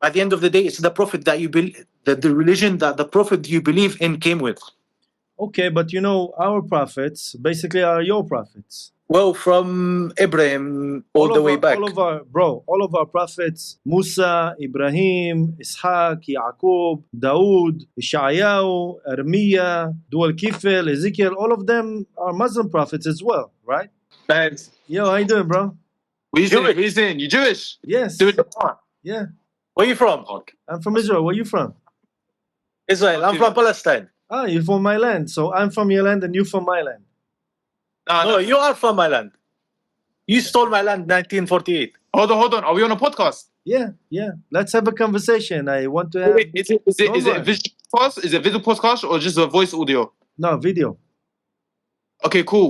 At the end of the day, it's the prophet that you believe, the religion that the prophet you believe in came with. Okay, but you know, our prophets basically are your prophets. Well, from Ibrahim all the way back. All of our prophets, Musa, Ibrahim, Ishaq, Yaqub, Dawood, Ishayahu, Ermiya, Dual Kifel, Ezekiel, all of them are Muslim prophets as well, right? Thanks. Yo, how you doing, bro? What you saying? What you saying? You Jewish? Yes. Do it. Yeah. Where you from? I'm from Israel. Where you from? Israel. I'm from Palestine. Ah, you're from my land. So I'm from your land and you're from my land. No, you are from my land. You stole my land in 1948. Hold on. Are we on a podcast? Yeah. Let's have a conversation. I want to have... Wait, is it a visual podcast? Is it a visual podcast or just a voice audio? No, video. Okay, cool.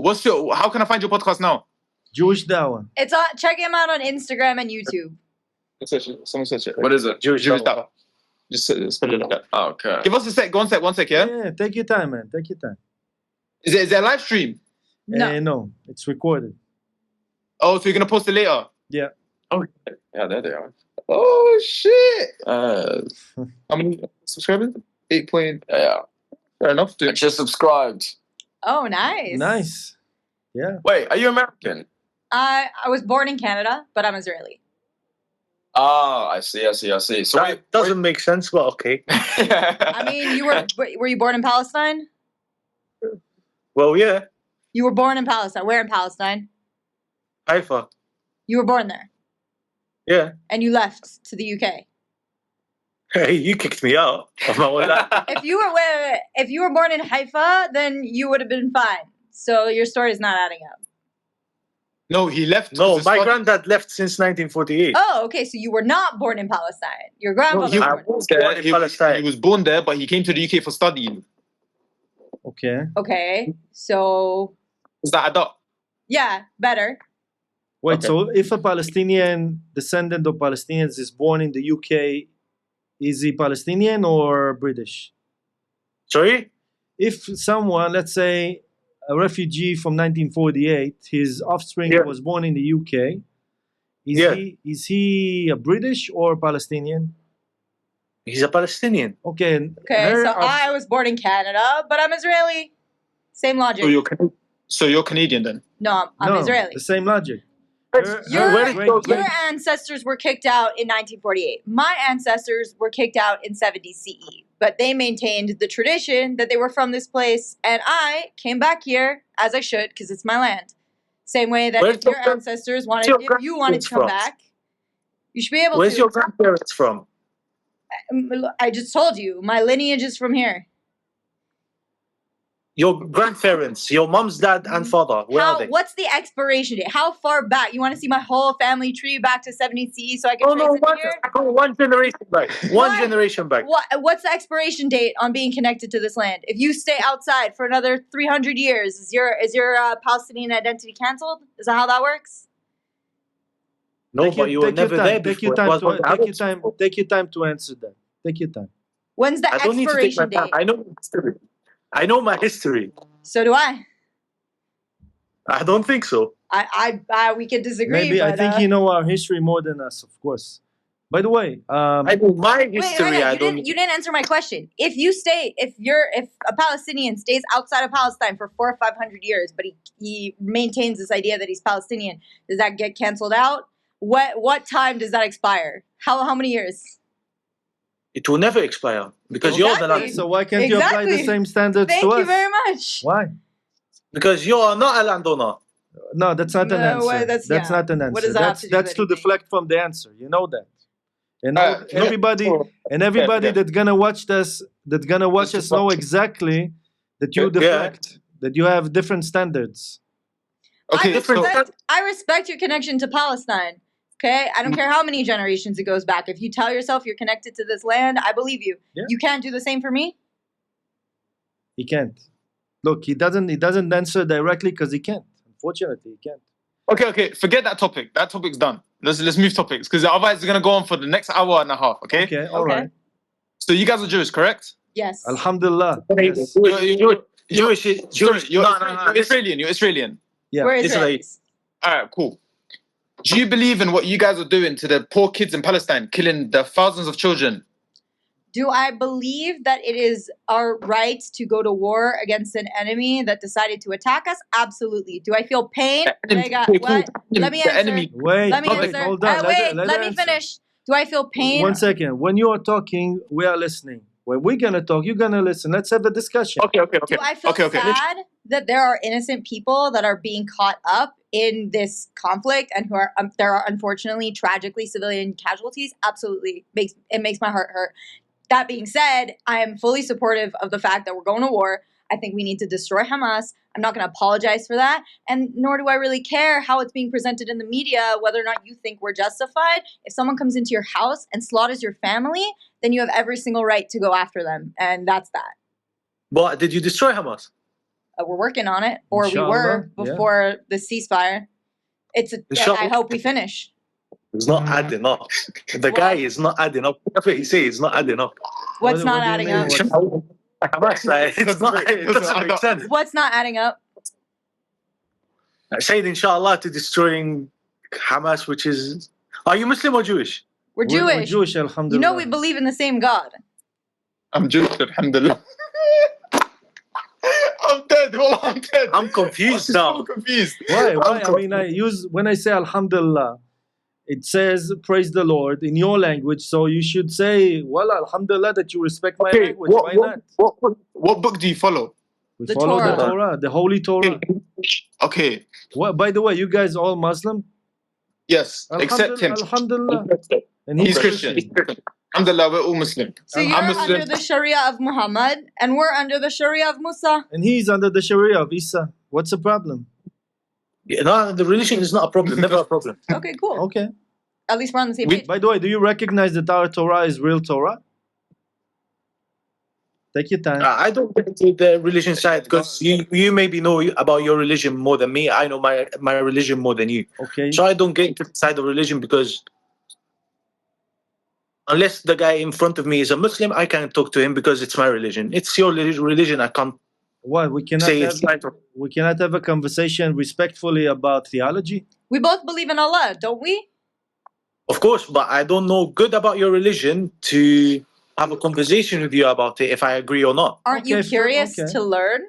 How can I find your podcast now? Jewish Dawah. It's on. Check him out on Instagram and YouTube. Someone search it. What is it? Jewish Dawah. Just spell it like that. Oh, okay. Give us a sec. One sec, yeah? Yeah, take your time, man. Take your time. Is it a live stream? No. No, it's recorded. Oh, so you're going to post it later? Yeah. Oh, yeah, there they are. Oh, shit. How many subscribers? 8 point. Yeah. Fair enough, I dude. just subscribed. Oh, nice. Nice. Yeah. Wait, are you American? I was born in Canada, but I'm Israeli. Ah, I see. So That doesn't make sense, but okay. I mean, were you born in Palestine? Well, yeah. You were born in Palestine. Where in Palestine? Haifa. You were born there. Yeah. And you left to the UK. Hey, you kicked me out of my own land. If you were born in Haifa, then you would have been fine. So your story is not adding up. No, he left. No, my granddad left since 1948. Oh, okay. So you were not born in Palestine. Your grandfather was born. Born in Palestine. He was born there, but he came to the UK for studying. Okay. Okay. So Is that adopt? yeah, better. Wait, Okay. so if a Palestinian descendant of Palestinians is born in the UK, is he Palestinian or British? Sorry? If someone, let's say a refugee from 1948, his offspring Yeah. was born in the UK, Yeah. is he a British or Palestinian? He's a Palestinian. Okay. Okay. her So off- I was born in Canada, but I'm Israeli. Same logic. So you're Canadian then? No, I'm no, Israeli. the same logic. Your, Where is your your ancestors were kicked out in 1948. My ancestors were kicked out in 70 CE, but they maintained the tradition that they were from this place, and I came back here as I should because it's my land. Same way that Where's if your your ancestors wanted, your if you wanted to come grandparents back, you should be able Where's to. your grandparents from? I just told you, my lineage is from here. Your grandparents, your mom's dad and father. Where are they? What's the expiration date? How far back? You want to see my whole family tree back to 70 CE so I can Oh trace no, it here? one generation back. One Why? generation back. What's the expiration date on being connected to this land? If you stay outside for another 300 years, is your Palestinian identity canceled? Is that how that works? No, but you were never there Take your before. time. Take your time to answer that. Take your time. When's the I don't need to take my expiration time. date? I know my history. I know my history. So do I. I don't think so. We could disagree. Maybe I but, think you know our history more than us, of course. By the way, I know my Wait, history. I don't. you didn't answer my question. If a Palestinian stays outside of Palestine for 400 or 500 years, but he maintains this idea that he's Palestinian, does that get canceled out? What time does that expire? How many years? It will never expire because you're the Exactly. land. so why can't you apply the Exactly. same standards Thank to us? you very much. Why? Because you are not a landowner. No, that's not an No, answer. well, that's yeah. not an answer. What does that have to do that's with to anything? deflect from the answer. You know that. And No. everybody Yeah. that's gonna watch us know exactly that you Yeah. deflect, that you have different standards. Okay, I respect your connection to Palestine. Okay, I don't care how many generations it goes back. If you tell yourself you're connected to this land, I believe you. Yeah. You can't do the same for me. He can't. Look, he doesn't answer directly because he can't. Unfortunately, he can't. Okay. Forget that topic. That topic's done. Let's move topics because otherwise it's gonna go on for the next hour and a half. Okay. Okay, all Okay. right. So you guys are Jewish, correct? Yes. Alhamdulillah. Yes. Jewish. You're No. Israelian. You're Israelian. Yeah. We're Israel. Israelis. All right, cool. Do you believe in what you guys are doing to the poor kids in Palestine, killing the thousands of children? Do I believe that it is our right to go to war against an enemy that decided to attack us? Absolutely. Do I feel pain? What? Let me The answer. enemy. Wait, Let me wait, answer. hold on. Let me answer. finish. Do I feel pain? 1 second. When you are talking, we are listening. When we're gonna talk, you're gonna listen. Let's have a discussion. Okay. Do I feel sad that there are innocent people that are being caught up in this conflict and who are there are unfortunately tragically civilian casualties? Absolutely. It makes my heart hurt. That being said, I am fully supportive of the fact that we're going to war. I think we need to destroy Hamas. I'm not going to apologize for that. And nor do I really care how it's being presented in the media, whether or not you think we're justified. If someone comes into your house and slaughters your family, then you have every single right to go after them. And that's that. But did you destroy Hamas? We're working on it, or we were Inshallah, before the ceasefire. Inshallah. I hope we finish. It's not adding up. The guy is not adding up. That's what he says. It's not adding up. What's What not do you adding mean? up? Hamas, like, it's not. It doesn't make sense. What's not adding up? Saying inshallah to destroying Hamas, which is. Are you Muslim or Jewish? We're We're Jewish. Jewish, alhamdulillah. You know we believe in the same God. I'm Jewish, alhamdulillah. I'm dead. Well, I'm dead. I'm confused I'm now. so confused. Why? I mean, when I say alhamdulillah, it says praise the Lord in your language. So you should say, well, alhamdulillah that you respect my Okay, language. Why not? what book do you follow? We The follow the Torah. Torah, the Holy Torah. Okay. What? By the way, you guys all Muslim? Yes, except him. Alhamdulillah. And He's Christian. Alhamdulillah, we're all Muslim. So you're I'm Muslim. under the Sharia of Muhammad, and we're under the Sharia of Musa. And he's under the Sharia of Isa. What's the problem? Yeah, no, the religion is not a problem. Never a problem. Okay, cool. Okay. At least we're on the same page. By the way, do you recognize that our Torah is real Torah? Take your time. I don't get into the religion side because you maybe know about your religion more than me. I know my religion more than you. Okay. So I don't get into the side of religion because unless the guy in front of me is a Muslim, I can't talk to him because it's my religion. It's your religion. I can't What? We cannot say have, it's right. we cannot have a conversation respectfully about theology? We both believe in Allah, don't we? Of course, but I don't know good about your religion to have a conversation with you about it if I agree or not. Aren't you Okay, curious okay. to learn?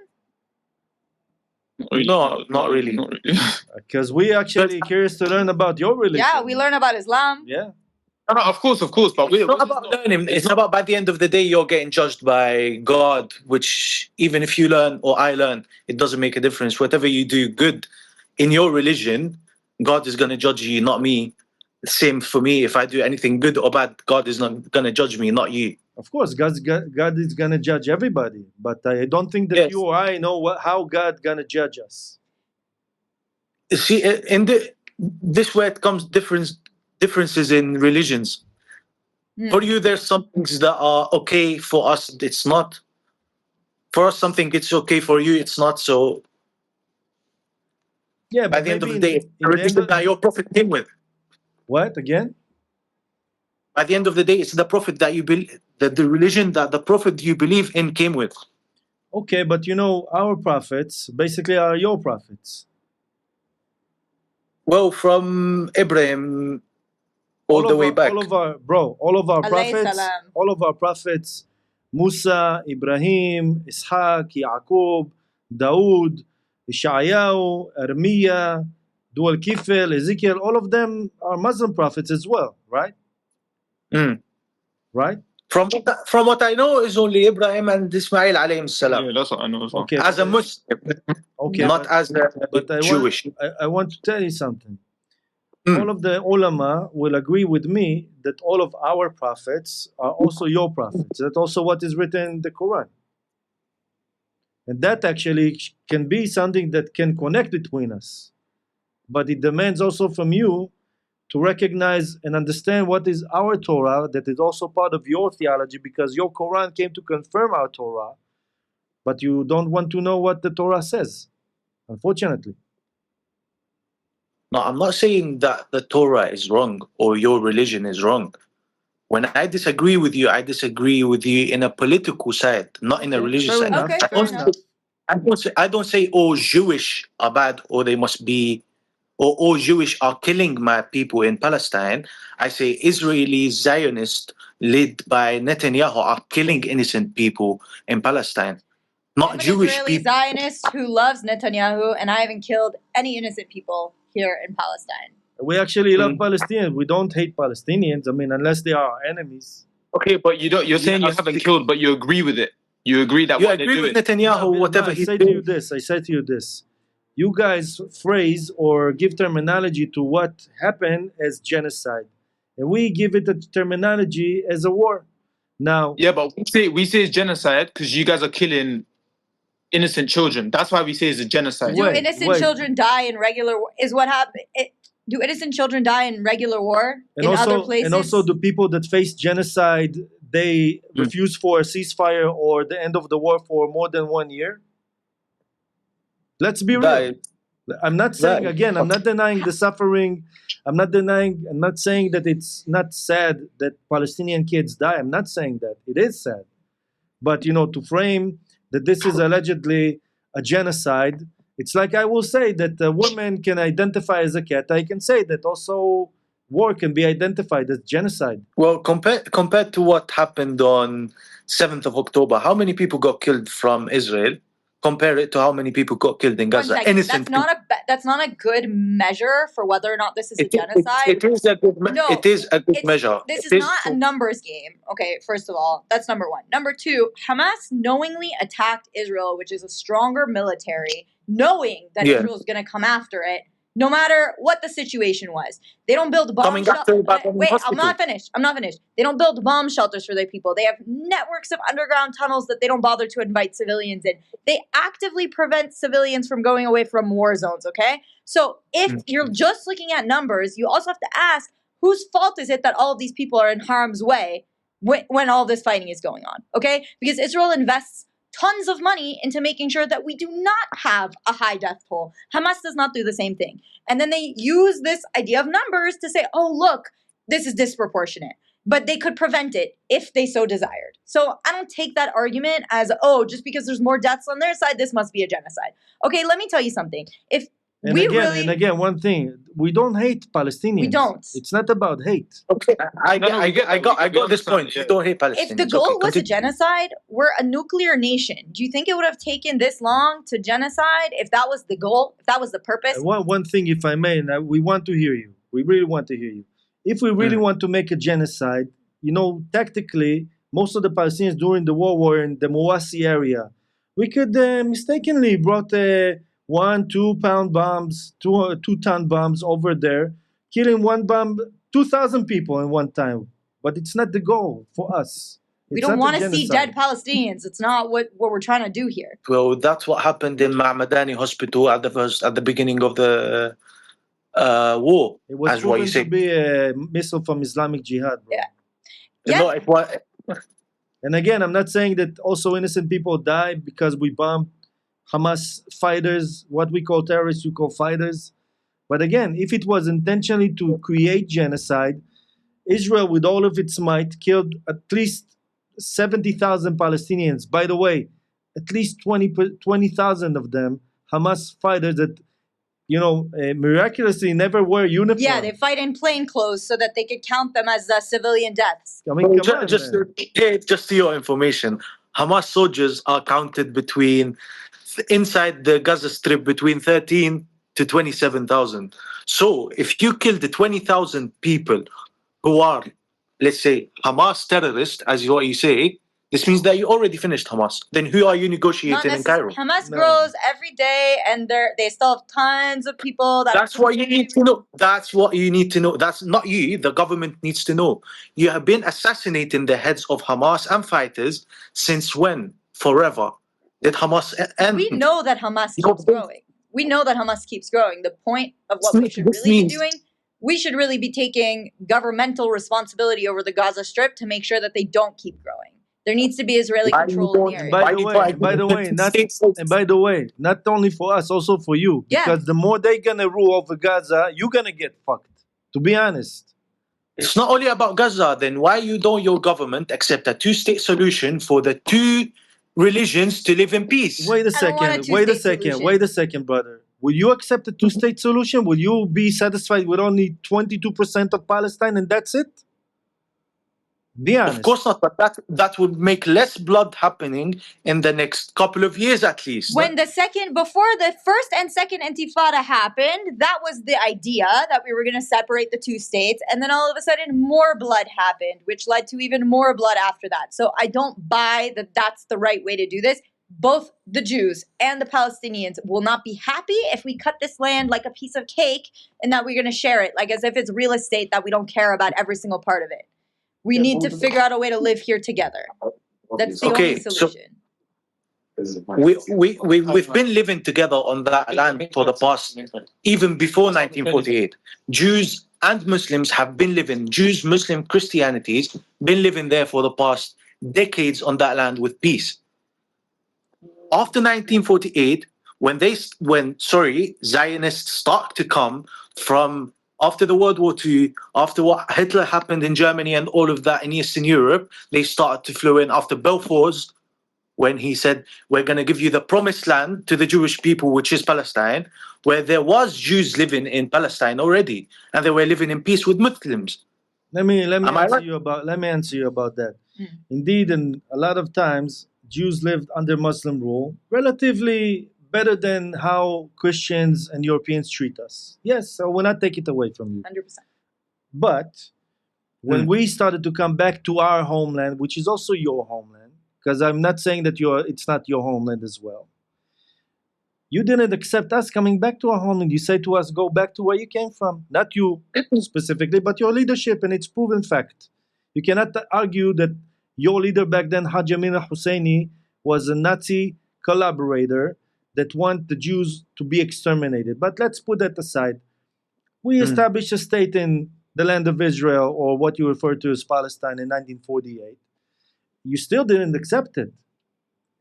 No, not really. Not really. Because we actually curious to learn about your religion. Yeah, we learn about Islam. Yeah. No, of course, but It's not about learning. It's about by the end of the day, you're getting judged by God, which even if you learn or I learn, it doesn't make a difference. Whatever you do good in your religion, God is going to judge you, not me. Same for me. If I do anything good or bad, God is not going to judge me, not you. Of course, God is going to judge everybody. But I don't think that Yes. you or I know how God going to judge us. See, in this where it comes differences in religions. Hmm. For you, there's some things that are okay. For us, it's not. For us, something it's okay. For you, it's not. So Yeah, by but the end of the maybe day, the religion that your prophet came with. What? Again? By the end of the day, it's the prophet that you believe, that the religion that the prophet you believe in came with. Okay, but you know, our prophets basically are your prophets. Well, from Ibrahim all the way back. All of our Alayhi prophets, salam. all of our prophets, Musa, Ibrahim, Ishaq, Yaqub, Dawood, Ishayahu, Ermiya, Dual Kifel, Ezekiel, all of them are Muslim prophets as well, right? Mm. Right? From what I know, is only Ibrahim and Ismail alayhim salam. Yeah, that's what I know as well. Okay. As a Muslim, Okay. not as a But Jewish. I want to tell you something. Mm. All of the ulama will agree with me that all of our prophets are also your prophets. That's also what is written in the Quran. And that actually can be something that can connect between us. But it demands also from you to recognize and understand what is our Torah, that is also part of your theology, because your Quran came to confirm our Torah, but you don't want to know what the Torah says, unfortunately. No, I'm not saying that the Torah is wrong or your religion is wrong. When I disagree with you, I disagree with you in a political side, not in a religious Fair side. enough, Okay, I fair don't enough. I don't say all Jewish are bad or they must be or all Jewish are killing my people in Palestine, I say Israeli Zionists led by Netanyahu are killing innocent people in Palestine, not I'm an Jewish Israeli people. Zionist who loves Netanyahu, and I haven't killed any innocent people here in Palestine. We actually love Mm. Palestinians. We don't hate Palestinians. I mean, unless they are our enemies. Okay, but you don't. You're saying you haven't killed, but you agree with it. You agree that You what they're agree with doing. Netanyahu, No, whatever I he's say to you doing. this. I say to you this. You guys phrase or give terminology to what happened as genocide, and we give it a terminology as a war. Now, Yeah, but we say it's genocide because you guys are killing innocent children. That's why we say it's a genocide. Do Wait, innocent wait. children die in regular war? Is what happened? Do innocent children die in regular war and in also, other places? and also the people that face genocide, they refuse for a ceasefire or the end of the war for more than 1 year. Let's be real. That- I'm not saying, that- again, I'm not denying the suffering. I'm not saying that it's not sad that Palestinian kids die. I'm not saying that. It is sad. But, to frame that this is allegedly a genocide, it's like I will say that a woman can identify as a cat. I can say that also war can be identified as genocide. Well, compared to what happened on 7th of October, how many people got killed from Israel? Compare it to how many people got killed in One Gaza. second. Innocent That's not a good measure for whether or not this is a people. genocide. It is a good. No, it is a good measure. This It is not a numbers game. Okay, first of all, that's number one. Number two, Hamas knowingly attacked Israel, which is a stronger military, knowing that Yeah. Israel is going to come after it, no matter what the situation was. They don't build bomb Coming after shelters. by bombing Wait, hospital. I'm not finished. They don't build bomb shelters for their people. They have networks of underground tunnels that they don't bother to invite civilians in. They actively prevent civilians from going away from war zones, okay? So if you're just looking at numbers, you also have to ask, whose fault is it that all of these people are in harm's way when all this fighting is going on, okay? Because Israel invests tons of money into making sure that we do not have a high death toll. Hamas does not do the same thing. And then they use this idea of numbers to say, oh, look, this is disproportionate. But they could prevent it if they so desired. So I don't take that argument as, oh, just because there's more deaths on their side, this must be a genocide. Okay, let me tell you something. And again, one thing, we don't hate Palestinians. We don't. It's not about hate. Okay, I we got this understand, point. yeah. You don't hate Palestinians. If the goal Okay, was a continue. genocide, we're a nuclear nation. Do you think it would have taken this long to genocide if that was the goal, if that was the purpose? One thing, if I may, and we want to hear you. We really want to hear you. If we really want to make a genocide, tactically, most of the Palestinians during the war were in the Mawasi area. We could mistakenly brought 1-2 pound bombs, 2-ton bombs over there, killing one bomb, 2,000 people in one time. But it's not the goal for us. We It's don't not a want to see genocide. dead Palestinians. It's not what we're trying to do here. Well, that's what happened in Ma'madani Hospital at the beginning of the war. It was as what you proven say. to be a missile from Islamic Jihad, bro. Yeah. No, it was. And again, I'm not saying that also innocent people die because we bombed Hamas fighters, what we call terrorists, you call fighters. But again, if it was intentionally to create genocide, Israel, with all of its might, killed at least 70,000 Palestinians. By the way, at least 20,000 of them, Hamas fighters that, miraculously never wear uniform. Yeah, they fight in plain clothes so that they could count them as civilian deaths. I mean, come on, just man. just to your information, Hamas soldiers are counted inside the Gaza Strip between 13 to 27,000. So if you kill the 20,000 people who are, let's say, Hamas terrorists, as what you say, this means that you already finished Hamas. Then who are you negotiating in Cairo? Hamas No. grows every day, and they still have tons of people. That's what you need to know. That's what you need to know. That's not you. The government needs to know. You have been assassinating the heads of Hamas and fighters since when? Forever. Did Hamas end? We know that Hamas keeps growing. We know that Hamas keeps growing. The point of what we should really be doing, we should really be taking governmental responsibility over the Gaza Strip to make sure that they don't keep growing. There needs to be Israeli control in the area. By the way, not only for us, also for you. Yeah. Because the more they're gonna rule over Gaza, you're gonna get fucked. To be honest. It's not only about Gaza. Then why don't your government accept a two-state solution for the two religions to live in peace? Wait a I don't want a second. Wait a two-state second. solution. Wait a second, brother. Will you accept a two-state solution? Will you be satisfied with only 22% of Palestine and that's it? Be honest. Of course not, but that would make less blood happening in the next couple of years at least. When before the first and second intifada happened, that was the idea, that we were going to separate the two states, and then all of a sudden more blood happened, which led to even more blood after that. So I don't buy that that's the right way to do this. Both the Jews and the Palestinians will not be happy if we cut this land like a piece of cake and that we're going to share it, like as if it's real estate that we don't care about every single part of it. We need to figure out a way to live here together. That's the only solution. We've been living together on that land for the past, even before 1948. Jews and Muslims have been living, Jews, Muslim, Christianities, been living there for the past decades on that land with peace. After 1948, when Zionists start to come from after the World War II, after what Hitler happened in Germany and all of that in Eastern Europe, they started to flow in after Balfour's, when he said, we're going to give you the promised land to the Jewish people, which is Palestine, where there was Jews living in Palestine already, and they were living in peace with Muslims. Let me answer you about that. Indeed, and a lot of times, Jews lived under Muslim rule, relatively better than how Christians and Europeans treat us. Yes, so we'll not take it away from you. 100%. But when we started to come back to our homeland, which is also your homeland, because I'm not saying that it's not your homeland as well, you didn't accept us coming back to our homeland. You said to us, go back to where you came from. Not you specifically, but your leadership, and it's proven fact. You cannot argue that your leader back then, Haj Amin al-Husseini, was a Nazi collaborator that want the Jews to be exterminated. But let's put that aside. We established a state in the land of Israel, or what you refer to as Palestine, in 1948. You still didn't accept it.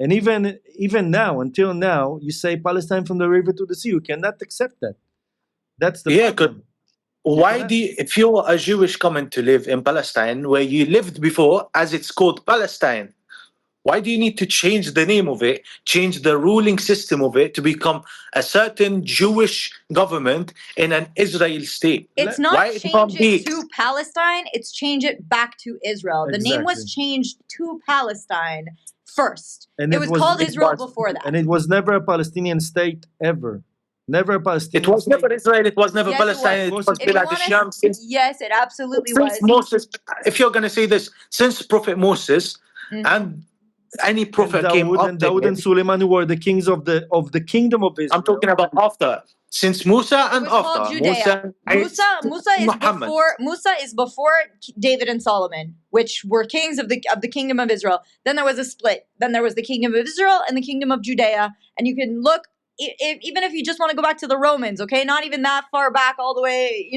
And even now, until now, you say Palestine from the river to the sea. You cannot accept that. That's the problem. If you're a Jewish coming to live in Palestine, where you lived before, as it's called Palestine, why do you need to change the name of it, change the ruling system of it to become a certain Jewish government in an Israel state? It's not change it to Palestine, it's change it back to Israel. The name was changed to Palestine first. And it was called Israel before that. And it was never a Palestinian state ever. Never a Palestinian state. It was never Israel, it was never Palestine, it was Bilad al-Sham. Yes, it absolutely since Moses, if you're going to say this, since Prophet Moses and any prophet came after Dawood and Suleiman, who were the kings of the kingdom of Israel. I'm talking about after, since Musa and after. Musa is before David and Solomon, which were kings of the kingdom of Israel. Then there was a split. Then there was the kingdom of Israel and the kingdom of Judea. And you can look, even if you just want to go back to the Romans, okay, not even that far back all the way,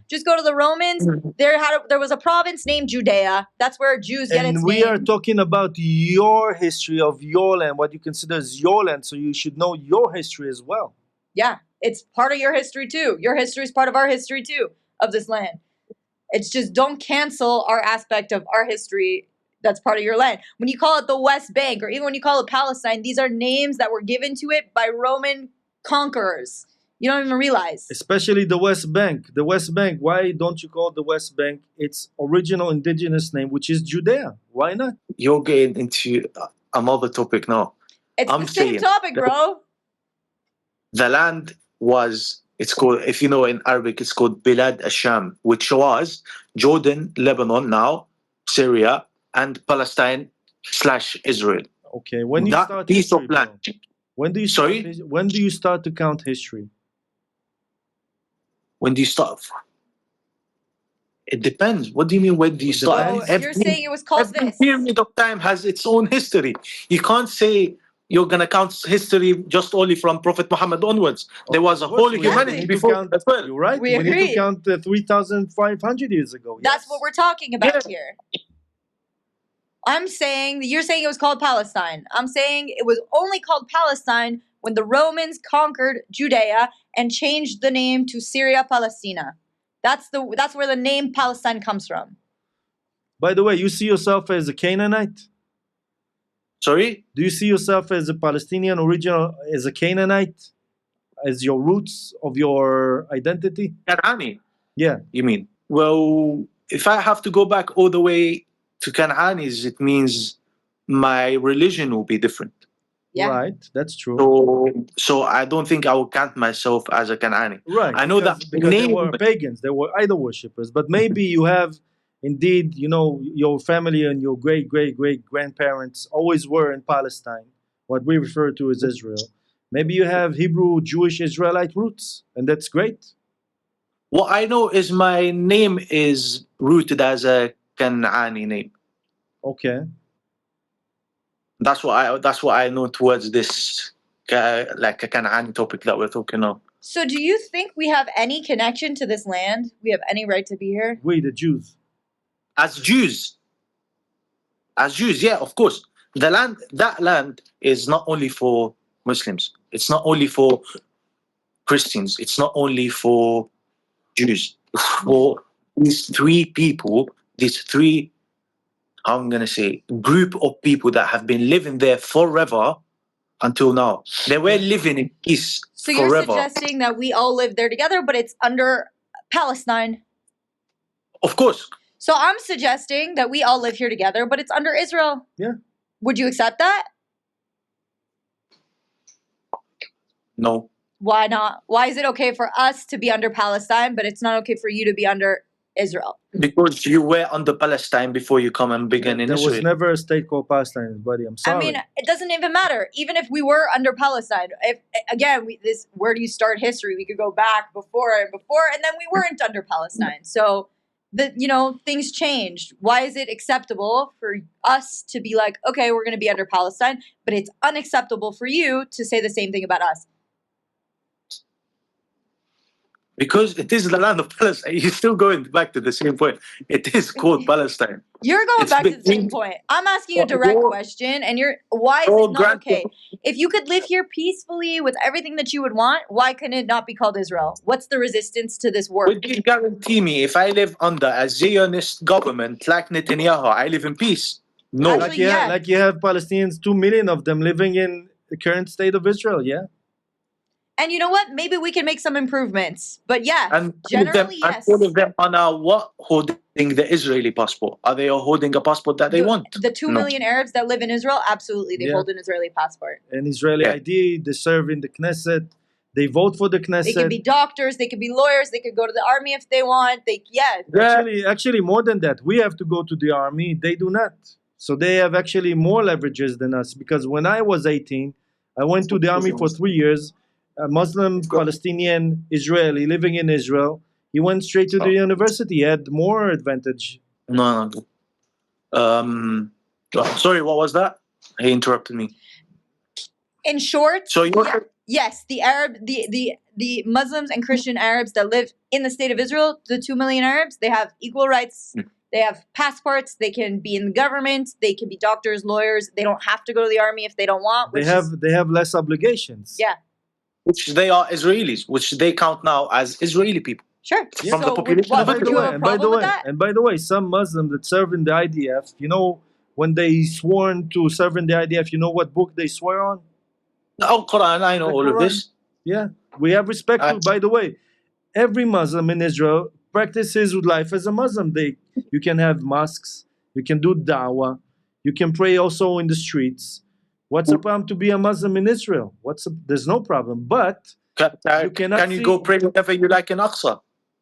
just go to the Romans. There was a province named Judea. That's where Jews get its name. And we are talking about your history of your land, what you consider as your land. So you should know your history as well. Yeah, it's part of your history too. Your history is part of our history too, of this land. It's just don't cancel our aspect of our history that's part of your land. When you call it the West Bank, or even when you call it Palestine, these are names that were given to it by Roman conquerors. You don't even realize. Especially the West Bank. The West Bank, why don't you call it the West Bank its original indigenous name, which is Judea? Why not? You're getting into another topic now. It's the same topic, bro. The land was, it's called, if you know in Arabic, it's called Bilad al-Sham, which was Jordan, Lebanon now, Syria, and Palestine / Israel. Okay, when you start piece of land. When do you start to count history? When do you start? It depends. What do you mean, when do you start? You're saying it was called every this. period of time has its own history. You can't say you're going to count history just only from Prophet Muhammad onwards. There was a whole humanity before as well. You're right. We need to count 3,500 years ago. Yes. That's what we're talking about here. I'm saying, you're saying it was called Palestine. I'm saying it was only called Palestine when the Romans conquered Judea and changed the name to Syria Palestina. That's where the name Palestine comes from. By the way, you see yourself as a Canaanite? Sorry? Do you see yourself as a Palestinian original, as a Canaanite? as your roots of your identity? Kan'ani, Yeah. you mean? Well, if I have to go back all the way to Kan'anis, it means my religion will be different. Yeah. Right. That's true. So I don't think I will count myself as a Kan'ani. Right. I know that because they name- were pagans, they were idol worshippers. But maybe you have, indeed, your family and your great grandparents always were in Palestine, what we refer to as Israel. Maybe you have Hebrew, Jewish, Israelite roots, and that's great. What I know is my name is rooted as a Kan'ani name. Okay. That's what I know towards this like a Kan'ani topic that we're talking of. So do you think we have any connection to this land? We have any right to be here? We, the Jews. As Jews, yeah, of course. That land is not only for Muslims. It's not only for Christians. It's not only for Jews. It's for these three people, I'm gonna say, group of people that have been living there forever until now. They were living in peace So you're forever. suggesting that we all live there together, but it's under Palestine. Of course. So I'm suggesting that we all live here together, but it's under Israel. Yeah. Would you accept that? No. Why not? Why is it okay for us to be under Palestine, but it's not okay for you to be under Israel? Because you were under Palestine before you come and begin in There Israel. was never a state called Palestine, buddy. I'm sorry. I mean, it doesn't even matter. Even if we were under Palestine, if again, where do you start history? We could go back before, and then we weren't under Palestine. So things changed. Why is it acceptable for us to be like, okay, we're going to be under Palestine, but it's unacceptable for you to say the same thing about us? Because it is the land of Palestine. You're still going back to the same point. It is called Palestine. You're going It's back to the same between- point. I'm asking a direct question, and why is your it not okay? grand- If you could live here peacefully with everything that you would want, why couldn't it not be called Israel? What's the resistance to this work? Would you guarantee me if I live under a Zionist government like Netanyahu, I live in peace? No. Actually, yeah. Like you have Palestinians, 2 million of them living in the current state of Israel. Yeah. And you know what? Maybe we can make some improvements. But yeah, And generally, yes. all of them are what? Holding the Israeli passport. Are they all holding a passport that they want? The 2 No. million Arabs that live in Israel, absolutely, they Yeah. hold an Israeli passport. An Israeli Yeah. ID, they serve in the Knesset, they vote for the Knesset. They could be doctors, they could be lawyers, they could go to the army if they want. Actually, more than that, we have to go to the army. They do not. So they have actually more leverages than us. Because when I was 18, I went to the army for 3 years. A Muslim, Palestinian, Israeli living in Israel. He went straight to the university. He had more advantage. No. Sorry, what was that? He interrupted me. In short, So you're yes, the Muslims and Christian Arabs that live in the state of Israel, the 2 million Arabs, they have equal rights. They have passports. They can be in the government. They can be doctors, lawyers. They don't have to go to the army if they don't want. They have less obligations. Yeah. which they are Israelis, which they count now as Israeli people. Sure. From the population What, of would you have a problem with that? And by the way, some Muslims that serve in the IDF, when they sworn to serve in the IDF, you know what book they swear on? The Al-Quran, I know The all of Quran. this. Yeah, we have respect. By the way, every Muslim in Israel practices life as a Muslim. You can have mosques, you can do da'wah, you can pray also in the streets. What's the problem to be a Muslim in Israel? There's no problem. But you cannot Can you go pray whatever you like in Aqsa?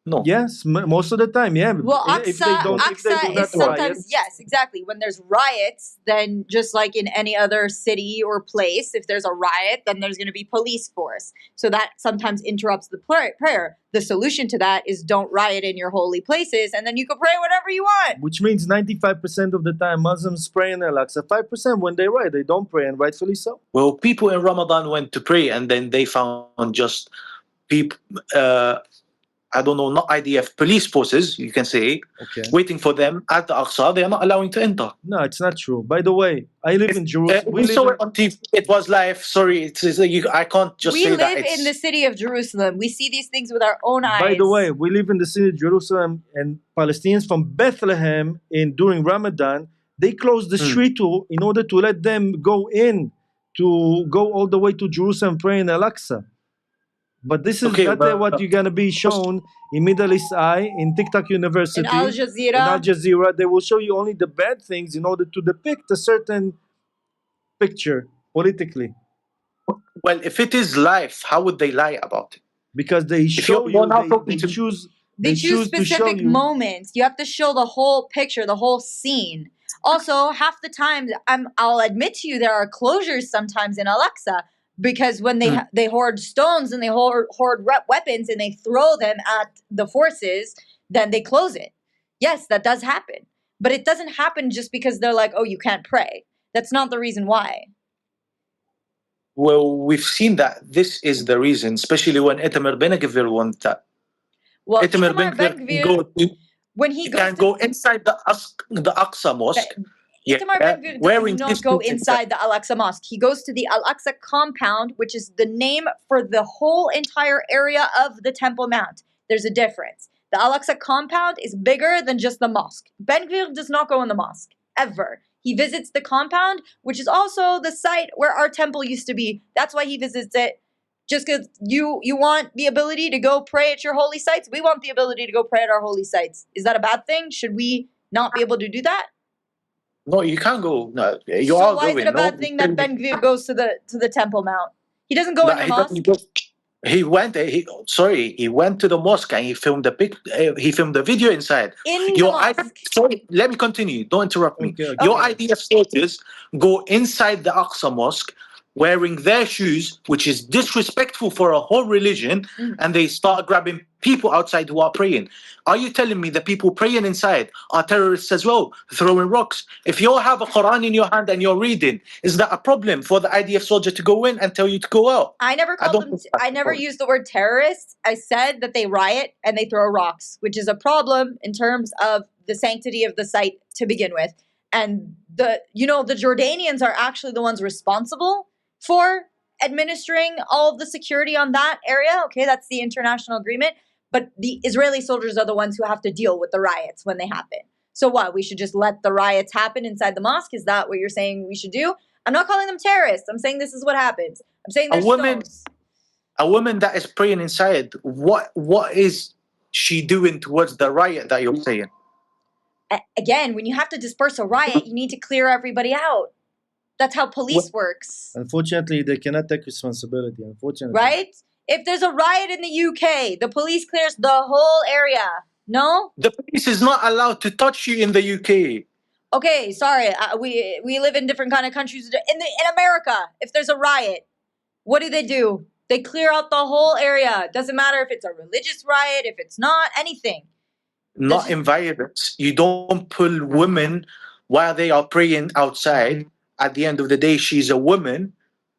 No. yes, most of the time, yeah. Well, If they do Aqsa not is sometimes, riot, yes, exactly. When there's riots, then just like in any other city or place, if there's a riot, then there's going to be police force. So that sometimes interrupts the prayer. The solution to that is don't riot in your holy places, and then you can pray whatever you want. which means 95% of the time Muslims pray in Al-Aqsa. 5% when they riot, they don't pray, and rightfully so. Well, people in Ramadan went to pray and then they found just people, I don't know, not IDF, police forces, you can say, Okay. waiting for them at the Aqsa. They are not allowing to enter. No, it's not true. By the way, I live in Jerusalem. We saw it on TV. It was live. Sorry, I can't just We say that. live in the city of Jerusalem. We see these things with our own eyes. By the way, we live in the city of Jerusalem, and Palestinians from Bethlehem during Ramadan, they close the street in order to let them go all the way to Jerusalem, pray in Al-Aqsa. But this is Okay, not but- what you're gonna be shown in Middle East Eye, in TikTok University, In Al in Jazeera. Al Jazeera. They will show you only the bad things in order to depict a certain picture politically, Well, if it is life, how would they lie about it? because they If you're show you, now they talking to choose. They choose to show specific you. moments. You have to show the whole picture, the whole scene. Also, half the time, I'll admit to you, there are closures sometimes in Al-Aqsa because when they hoard stones and they hoard weapons and they throw them at the forces, then they close it. Yes, that does happen. But it doesn't happen just because they're like, oh, you can't pray. That's not the reason why. Well, we've seen that this is the reason, especially when Itamar Ben-Gvir wants that. Well, Itamar Itamar Ben-Gvir Ben-Gvir, when he goes can to go inside the Aqsa Mosque. Itamar Ben-Gvir does wearing not his go suit inside the Al-Aqsa Mosque. He goes to the Al-Aqsa compound, which is the name for the whole entire area of the Temple Mount. There's a difference. The Al-Aqsa compound is bigger than just the mosque. Ben-Gvir does not go in the mosque, ever. He visits the compound, which is also the site where our temple used to be. That's why he visits it. Just because you want the ability to go pray at your holy sites, we want the ability to go pray at our holy sites. Is that a bad thing? Should we not be able to do that? No, you can't go. No, you So are why going. is it a bad thing that Ben-Gvir goes to the Temple Mount? He doesn't go in the mosque. He went. He went to the mosque and he filmed he filmed the video inside. In the mosque. Sorry, let me continue. Don't interrupt me. Okay. Your Okay. idea soldiers go inside the Aqsa Mosque wearing their shoes, which is disrespectful for a whole religion, and they start grabbing people outside who are praying. Are you telling me the people praying inside are terrorists as well, throwing rocks? If you have a Quran in your hand and you're reading, is that a problem for the IDF soldier to go in and tell you to go out? I never called them. I never used the word terrorists. I said that they riot and they throw rocks, which is a problem in terms of the sanctity of the site to begin with. And the Jordanians are actually the ones responsible for administering all of the security on that area. Okay, that's the international agreement. But the Israeli soldiers are the ones who have to deal with the riots when they happen. So what? We should just let the riots happen inside the mosque? Is that what you're saying we should do? I'm not calling them terrorists. I'm saying this is what happens. I'm saying there's stones. A woman that is praying inside, what is she doing towards the riot that you're saying? Again, when you have to disperse a riot, you need to clear everybody out. That's how police works. Unfortunately, they cannot take responsibility. Unfortunately, right? If there's a riot in the UK, the police clears the whole area. No? The police is not allowed to touch you in the UK. Okay, sorry. We live in different kind of countries. In America, if there's a riot, what do? They clear out the whole area. Doesn't matter if it's a religious riot, if it's not, anything. Not in violence. You don't pull women while they are praying outside. At the end of the day, she's a woman.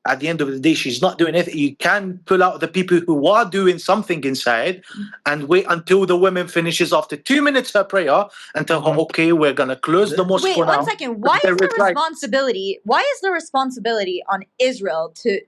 At the end of the day, she's not doing anything. You can pull out the people who are doing something inside and wait until the woman finishes after 2 minutes her prayer and tell her, okay, we're going to close the mosque Wait, for now. 1 second. Why is the responsibility on Israel to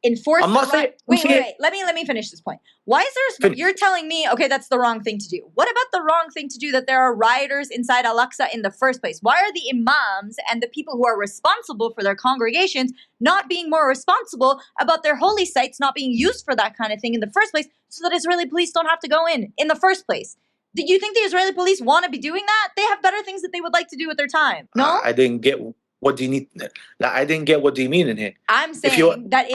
enforce I'm not the saying- right? Wait. Let me finish this point. Why is there? You're telling me, okay, that's the wrong thing to do. What about the wrong thing to do that there are rioters inside Al-Aqsa in the first place? Why are the imams and the people who are responsible for their congregations not being more responsible about their holy sites not being used for that kind of thing in the first place, so that Israeli police don't have to go in the first place? Do you think the Israeli police want to be doing that? They have better things that they would like to do with their time. No, I didn't get what do you need. I didn't get what do you mean in here. I'm saying that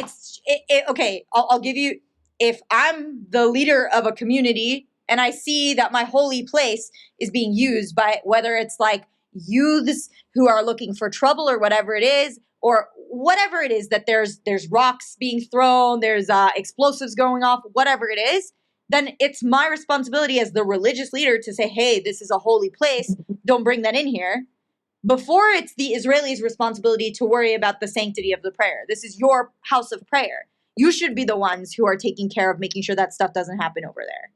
okay, I'll give you, if I'm the leader of a community and I see that my holy place is being used by, whether it's like youths who are looking for trouble or whatever it is, or whatever it is, that there's rocks being thrown, there's explosives going off, whatever it is, then it's my responsibility as the religious leader to say, hey, this is a holy place, don't bring that in here. Before it's the Israelis' responsibility to worry about the sanctity of the prayer. This is your house of prayer. You should be the ones who are taking care of making sure that stuff doesn't happen over there.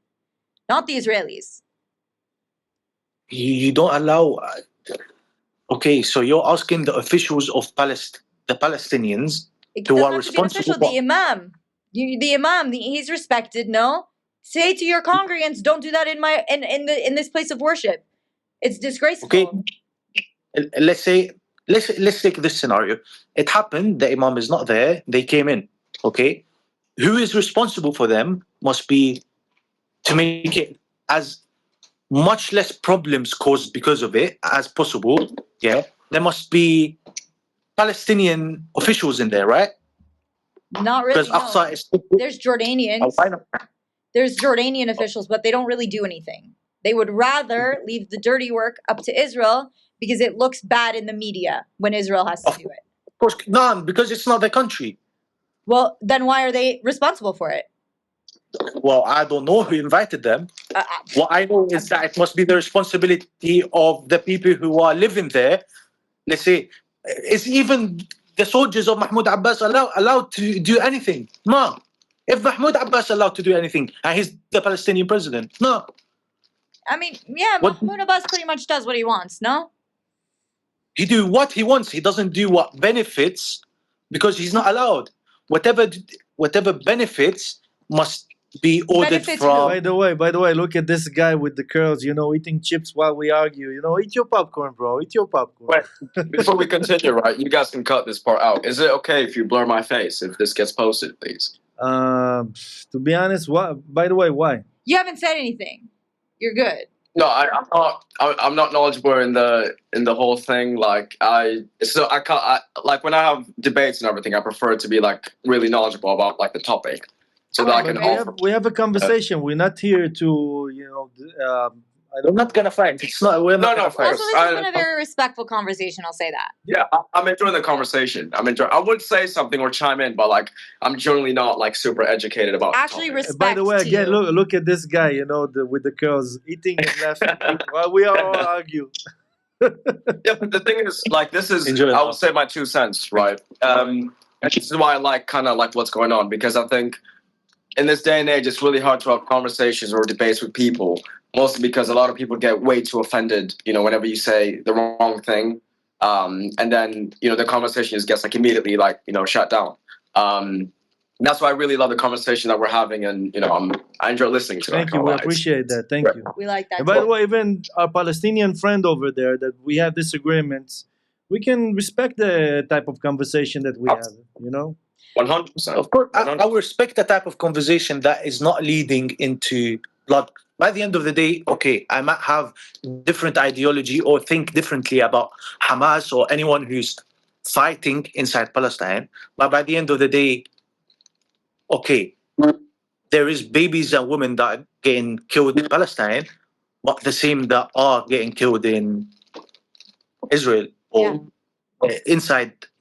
Not the Israelis. You don't allow. Okay, so you're asking the officials of the Palestinians It who doesn't are have to be an official. responsible. The imam. The imam, he's respected, no? Say to your congregants, don't do that in this place of worship. It's disgraceful. Okay, let's take this scenario. It happened. The imam is not there. They came in. Okay, who is responsible for them must be to make it as much less problems caused because of it as possible. Yeah, there must be Palestinian officials in there, right? Not really. Because No. Aqsa is. There's Jordanians. Why not? There's Jordanian officials, but they don't really do anything. They would rather leave the dirty work up to Israel because it looks bad in the media when Israel has to do it. Of course, no, because it's not their country. Well, then why are they responsible for it? Well, I don't know who invited them. What I know is that it must be the responsibility of the people who are living there. Let's say, is even the soldiers of Mahmoud Abbas allowed to do anything? No. If Mahmoud Abbas allowed to do anything, and he's the Palestinian president, no. I mean, yeah, What- Mahmoud Abbas pretty much does what he wants, no? He do what he wants. He doesn't do what benefits, because he's not allowed. Whatever benefits must be ordered Benefits from. By the way, look at this guy with the curls, you know, eating chips while we argue. You know, eat your popcorn, bro. Eat your popcorn. Wait, before we continue, right? You guys can cut this part out. Is it okay if you blur my face if this gets posted, please? To be honest, by the way, why? You haven't said anything. You're good. No, I'm not knowledgeable in the whole thing. Like I can't like when I have debates and everything. I prefer to be like really knowledgeable about like the topic, so that I can But offer. we have a conversation. We're not here to, you know, I We're don't. not gonna fight. It's not. We're not No, gonna of fight. course. Also, this has been a very respectful conversation, I'll say that. Yeah, I'm enjoying the conversation. I would say something or chime in, but like I'm generally not like super educated about. Actually, the topic. respect By the way, to again, you. look at this guy, you know, with the curls, eating and laughing while we all argue. Yeah, but the thing is, like, this is, Enjoy it. I would say my 2 cents, right? And this is why I like kind of like what's going on, because I think in this day and age, it's really hard to have conversations or debates with people, mostly because a lot of people get way too offended, you know, whenever you say the wrong thing. And then, you know, the conversation just gets like immediately like, you know, shut down. That's why I really love the conversation that we're having. And, you know, I enjoy listening to it. Thank you. We appreciate that. Thank you. We like that. And by the too. way, even our Palestinian friend over there, that we have disagreements, we can respect the type of conversation that we have, you know? 100%. Of course, I will respect the type of conversation that is not leading into blood. By the end of the day, okay, I might have different ideology or think differently about Hamas or anyone who's fighting inside Palestine. But by the end of the day, okay, there is babies and women that are getting killed in Palestine, but the same that are getting killed in Israel or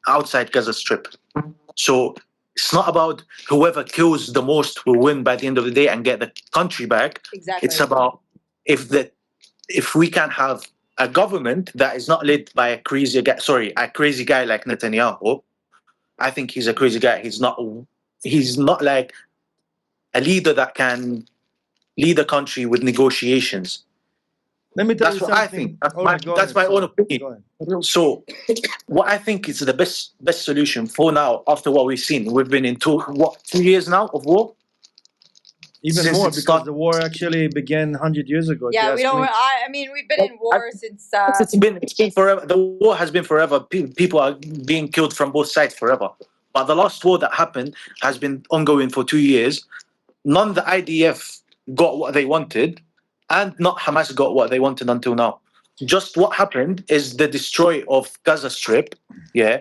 outside Gaza Strip. So it's not about whoever kills the most will win by the end of the day and get the country back. Exactly. It's about if we can have a government that is not led by a crazy guy like Netanyahu. I think he's a crazy guy. He's not like a leader that can lead a country with negotiations. Let me tell That's you what I something. think. All right, go That's ahead. my own opinion. Go ahead. So, what I think is the best solution for now, after what we've seen, we've been in 2 years now of war. Even Since more, it because started- the war actually began 100 years ago. if you Yeah, ask we don't. me. I mean, we've been in war since. It's been forever. The war has been forever. People are being killed from both sides forever. But the last war that happened has been ongoing for 2 years. None of the IDF got what they wanted, and not Hamas got what they wanted until now. Just what happened is the destroy of Gaza Strip. Yeah,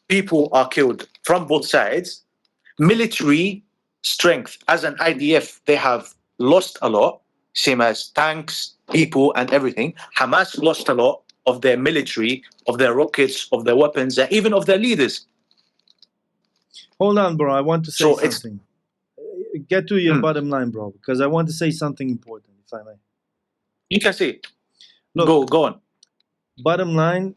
people are killed from both sides. Military strength as an IDF, they have lost a lot, same as tanks, people, and everything. Hamas lost a lot of their military, of their rockets, of their weapons, and even of their leaders. Hold on, bro. I want to say So it's- something. Get to your bottom line, bro, because I want to say something important, if I may. You can say, Look, go on. bottom line,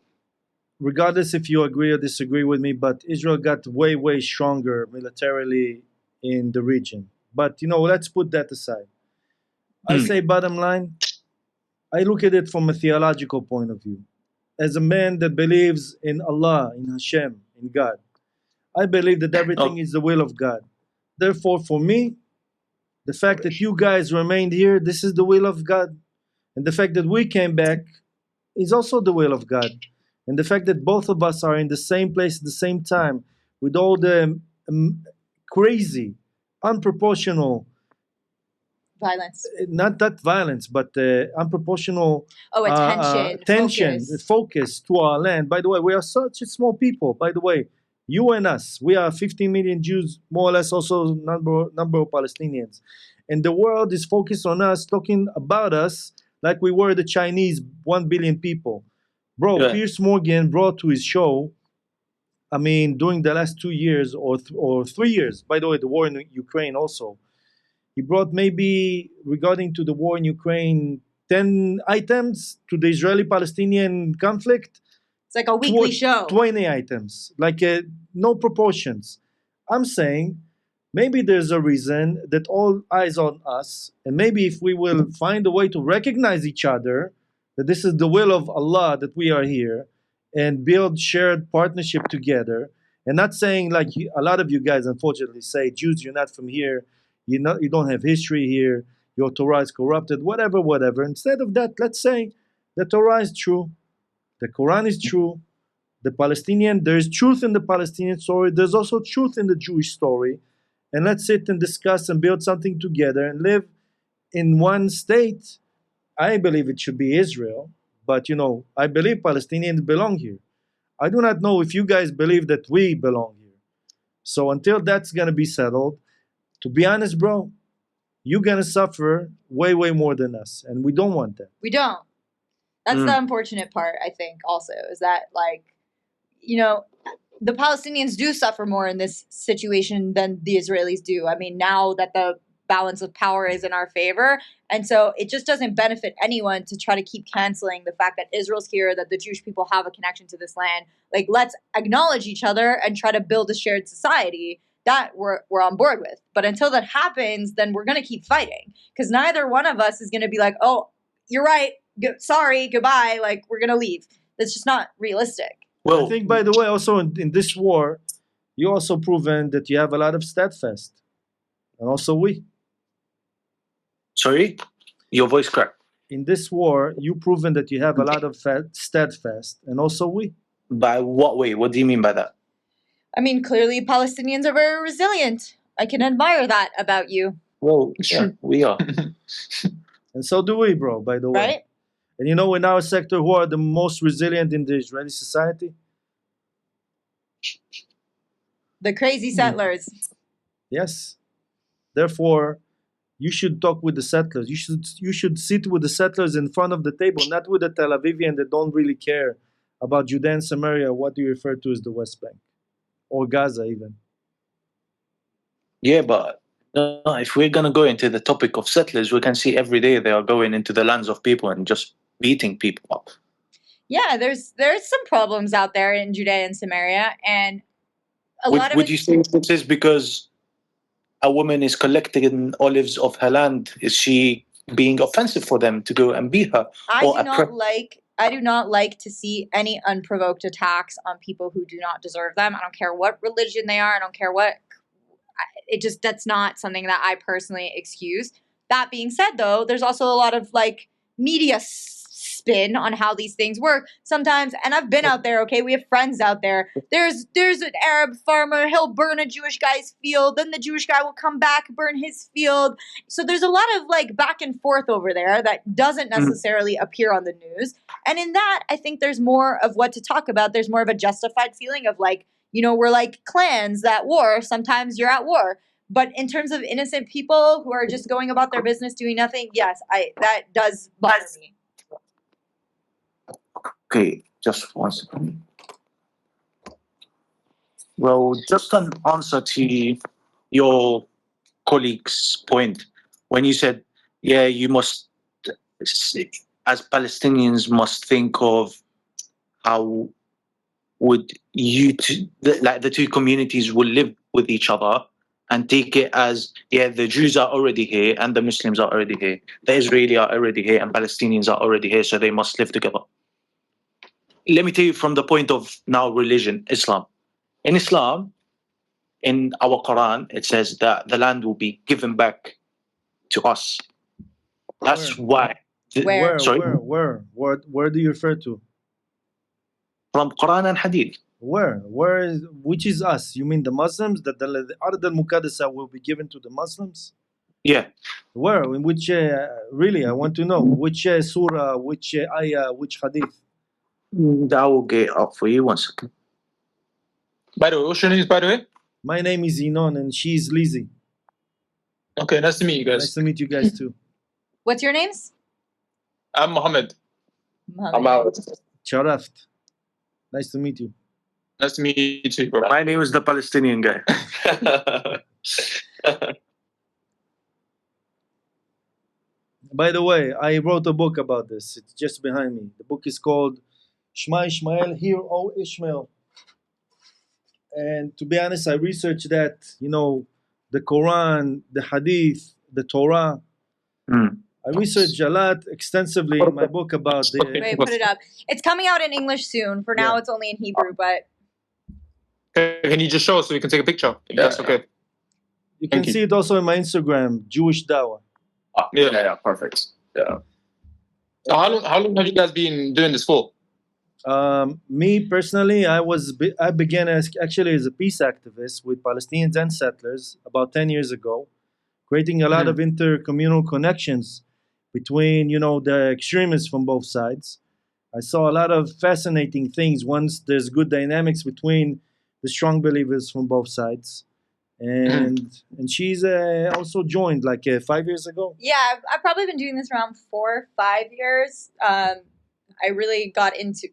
regardless if you agree or disagree with me, but Israel got way, way stronger militarily in the region. But, you know, let's put that aside. I say bottom line, I look at it from a theological point of view. As a man that believes in Allah, in Hashem, in God, I believe that everything is the will of God. Therefore, for me, the fact that you guys remained here, this is the will of God. And the fact that we came back is also the will of God. And the fact that both of us are in the same place at the same time with all the crazy unproportional, Violence. not that violence, but unproportional Oh, attention. focus to our land. By the way, we are such a small people. By the way, you and us, we are 15 million Jews, more or less, also number of Palestinians, and the world is focused on us, talking about us like we were the Chinese 1 billion people. Bro, Yeah. Piers Morgan brought to his show, I mean, during the last 2 years or 3 years. By the way, the war in Ukraine also. He brought maybe, regarding to the war in Ukraine, 10 items to the Israeli-Palestinian conflict. It's like a weekly show. 20 items, like no proportions. I'm saying maybe there's a reason that all eyes on us, and maybe if we will find a way to recognize each other, that this is the will of Allah that we are here, and build shared partnership together, and not saying like a lot of you guys unfortunately say, Jews, you're not from here, you don't have history here, your Torah is corrupted, whatever. Instead of that, let's say the Torah is true, the Quran is true, there's truth in the Palestinian story, there's also truth in the Jewish story, and let's sit and discuss and build something together and live in one state. I believe it should be Israel, but I believe Palestinians belong here. I do not know if you guys believe that we belong here. So until that's gonna be settled, to be honest, bro, you're gonna suffer way more than us, and we don't want that. We don't. That's the unfortunate part, I think, also, is that, like, the Palestinians do suffer more in this situation than the Israelis do. I mean, now that the balance of power is in our favor, and so it just doesn't benefit anyone to try to keep canceling the fact that Israel's here, that the Jewish people have a connection to this land. Like, let's acknowledge each other and try to build a shared society that we're on board with. But until that happens, then we're going to keep fighting, because neither one of us is going to be like, oh, you're right, sorry, goodbye, like, we're going to leave. That's just not realistic. Well, I think, by the way, also in this war, you also proven that you have a lot of steadfast, and also we. Sorry, your voice cracked. In this war, you proven that you have a lot of steadfast, and also we. By what way? What do you mean by that? I mean, clearly Palestinians are very resilient. I can admire that about you. Well, yeah, we are. And so do we, bro, by the way. Right? And in our sector, who are the most resilient in the Israeli society? The crazy settlers. Yes. Therefore, you should talk with the settlers. You should sit with the settlers in front of the table, not with the Tel Avivian that don't really care about Judea and Samaria, what you refer to as the West Bank, or Gaza even. Yeah, but if we're going to go into the topic of settlers, we can see every day they are going into the lands of people and just beating people up. Yeah, there's some problems out there in Judea and Samaria, and would you say this is because a woman is collecting olives of her land? Is she being offensive for them to go and beat her? I do not like to see any unprovoked attacks on people who do not deserve them. I don't care what religion they are. I don't care what. That's not something that I personally excuse. That being said, though, there's also a lot of media spin on how these things work sometimes. And I've been out there. Okay, we have friends out there. There's an Arab farmer. He'll burn a Jewish guy's field. Then the Jewish guy will come back, burn his field. So there's a lot of back and forth over there that doesn't necessarily appear on the news. And in that, I think there's more of what to talk about. There's more of a justified feeling of we're like clans at war. Sometimes you're at war. But in terms of innocent people who are just going about their business, doing nothing, yes, that does bother me. Okay, just one second. Well, just an answer to your colleague's point. When you said, yeah, you must, as Palestinians, must think of how would the two communities will live with each other, and take it as, yeah, the Jews are already here and the Muslims are already here. The Israelis are already here and Palestinians are already here, so they must live together. Let me tell you from the point of now religion, Islam. In Islam, in our Quran, it says that the land will be given back to us. That's why. Where? Sorry? Where do you refer to? From Quran and Hadith. Where is, which is us? You mean the Muslims? That the Ard al-Muqaddasa will be given to the Muslims? Yeah. Where? In which, really, I want to know. Which surah, which ayah, which hadith? I will get it up for you 1 second. By the way, what's your name, by the way? My name is Inon and she's Lizzy. Okay, nice to meet you Nice guys. to meet you guys too. What's your names? I'm Mohammed. I'm out. Sharaft. Nice to meet you. Nice to meet you too, bro. My name is the Palestinian guy. By the way, I wrote a book about this. It's just behind me. The book is called Shema Ishmael, Hear, O Ishmael. And to be honest, I researched that, you know, the Quran, the Hadith, the Torah. Mm. I researched a lot extensively in my book about the. Wait, put it up. It's coming out in English soon. For now, Yeah. it's only in Hebrew, but Can you just show us so we can take a picture? Yes, okay. You can Thank you. see it also in my Instagram, Jewish Dawah. Yeah, perfect. Yeah. So how long have you guys been doing this for? Me personally, I began actually as a peace activist with Palestinians and settlers about 10 years ago, creating a lot of intercommunal connections between, you know, the extremists from both sides. I saw a lot of fascinating things once there's good dynamics between the strong believers from both sides. And she's also joined like 5 years ago. yeah, I've probably been doing this around 4 or 5 years. I really got into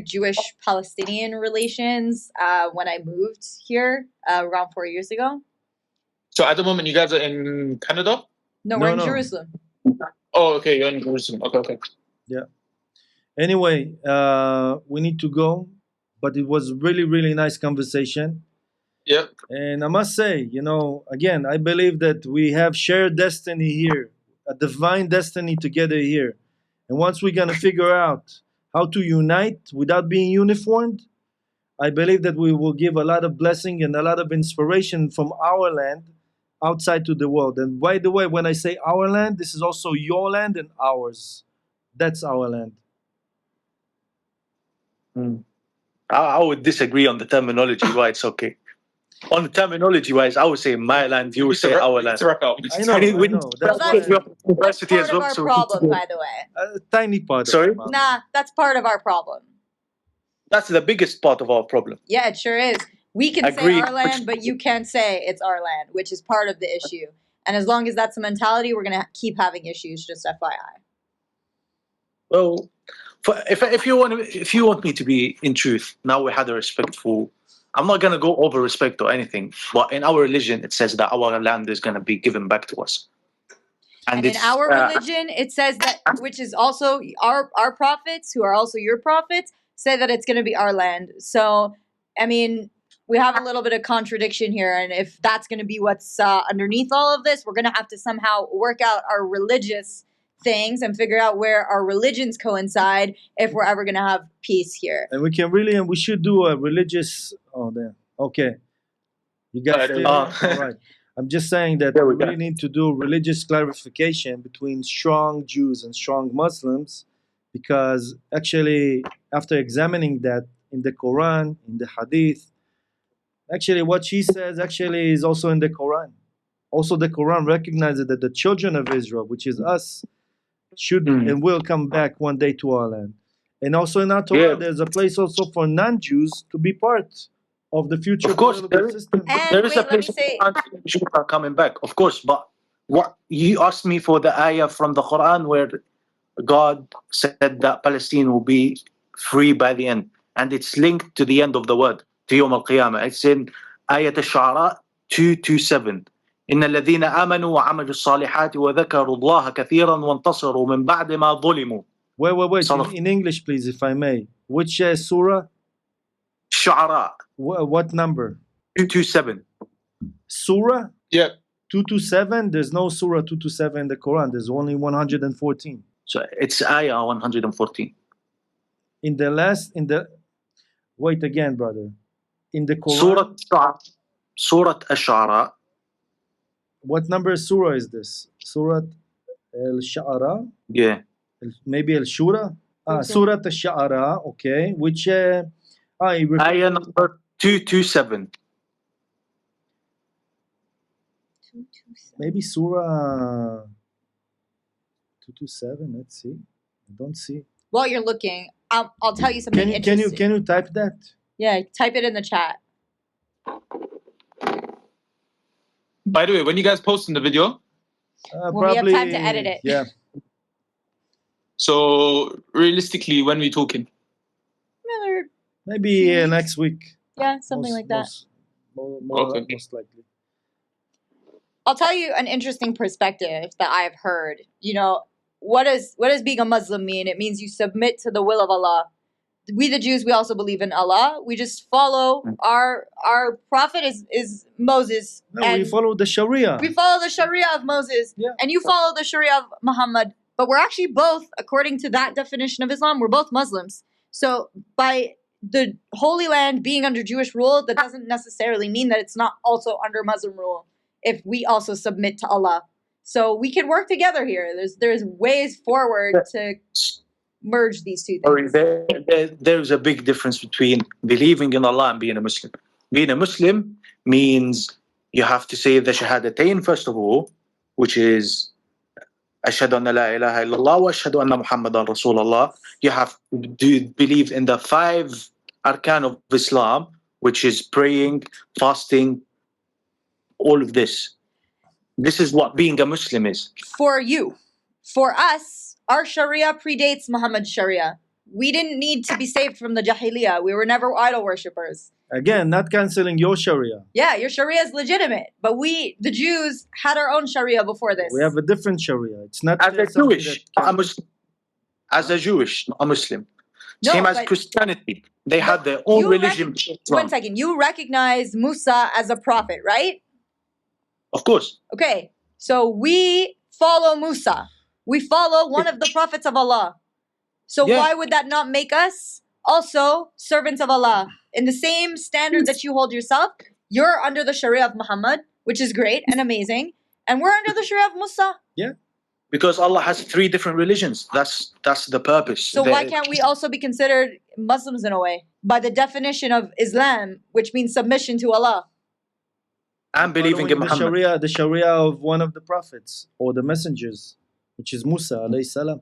Jewish Palestinian relations when I moved here around 4 years ago. So at the moment, you guys are in Canada? No, we're in No. Jerusalem. Oh, okay, you're in Jerusalem. Okay. Anyway, we need to go, but it was really, really nice conversation. Yep. And I must say, you know, again, I believe that we have shared destiny here, a divine destiny together here. And once we're going to figure out how to unite without being uniformed, I believe that we will give a lot of blessing and a lot of inspiration from our land outside to the world. And by the way, when I say our land, this is also your land and ours. That's our land. I would disagree on the terminology why it's okay. On the terminology wise, I would say my land, you would say our land. Let's wrap up. I know. That's Well, why That's part of our problem, by the way. a tiny part Sorry? of the problem. Nah, that's part of our problem. That's the biggest part of our problem. Yeah, it sure is. We can Agreed. say our land, but you can't say it's our land, which is part of the issue. And as long as that's the mentality, we're going to keep having issues, just FYI. Well, if you want me to be in truth, now we had a respectful. I'm not gonna go over respect or anything, but in our religion it says that our land is gonna be given back to us. And in it's, our religion, it says that, which is also our prophets, who are also your prophets, say that it's going to be our land. So, I mean, we have a little bit of contradiction here. And if that's going to be what's underneath all of this, we're going to have to somehow work out our religious things and figure out where our religions coincide if we're ever going to have peace here. And we can really, and we should do a religious. Oh, there. Okay. You guys still? All right. I'm just saying that we really need to do religious clarification between strong Jews and strong Muslims, because actually, after examining that in the Quran, in the Hadith, actually what she says actually is also in the Quran. Also, the Quran recognizes that the children of Israel, which is us, should and will come back one day to our land. And also in our Torah, there's a place also for non-Jews to be part of the future political system. There is a place Jews are coming back, of course. But what you asked me for the ayah from the Quran where God said that Palestine will be free by the end, and it's linked to the end of the word, to Yawm al-Qiyamah. It's in Ayat al-Shu'ara 227. إن الذين آمنوا وعملوا الصالحات وذكروا الله كثيرا وانتصروا من بعد ما ظلموا. Wait. In English, please, if I may. Which surah? Shu'ara. What number? 227. Surah? Yeah. 227? There's no surah 227 in the Quran. There's only 114. So it's ayah 114. Wait again, brother. In the Quran. Surah Ash-Shu'ara. What number surah is this? Surah Al-Shu'ara? Yeah. Maybe Al-Shura? Surah Al-Shu'ara, okay. Which You refer- Ayah number 227. 227. maybe Surah 227. Let's see. I don't see. While you're looking, I'll tell you something Can interesting. you type that? Yeah, type it in the chat. By the way, when you guys posting the video, When we have time to edit it. Yeah. so realistically, when we talking? Another- Maybe next week. Yeah, something like that. Okay. Most likely. I'll tell you an interesting perspective that I've heard. You know, what does being a Muslim mean? It means you submit to the will of Allah. We the Jews, we also believe in Allah. We just follow our prophet is Moses. No, we and follow the Sharia. we follow the Sharia of Moses. Yeah. And you follow the Sharia of Muhammad. But we're actually both, according to that definition of Islam, we're both Muslims. So by the Holy Land being under Jewish rule, that doesn't necessarily mean that it's not also under Muslim rule if we also submit to Allah. So we can work together here. There's ways forward to merge these two things. There's a big difference between believing in Allah and being a Muslim. Being a Muslim means you have to say the Shahadatain first of all, which is Ashhadu anna la ilaha illallah wa ashhadu anna Muhammadan Rasulullah. You have to believe in the 5 arkan of Islam, which is praying, fasting, all of this. This is what being a Muslim is. For you. For us, our Sharia predates Muhammad's Sharia. We didn't need to be saved from the Jahiliyyah. We were never idol worshippers. Again, not canceling your Sharia. Yeah, your Sharia is legitimate. But we, the Jews, had our own Sharia before this. We have a different Sharia. It's not As a something Jewish, that not a Muslim. As a Jewish, not a Muslim. No, Same as but- Christianity. They had their own You religion. One second. You recognize Musa as a prophet, right? Of course. Okay. So we follow Musa. We follow one of the prophets of Allah. So Yeah. why would that not make us also servants of Allah? In the same standard that you hold yourself, you're under the Sharia of Muhammad, which is great and amazing. And we're under the Sharia of Musa. Because Allah has 3 different religions. That's the purpose. So why can't we also be considered Muslims in a way? By the definition of Islam, which means submission to Allah. I'm believing in following Muhammad. the Sharia of one of the prophets or the messengers, which is Musa alayhi salam.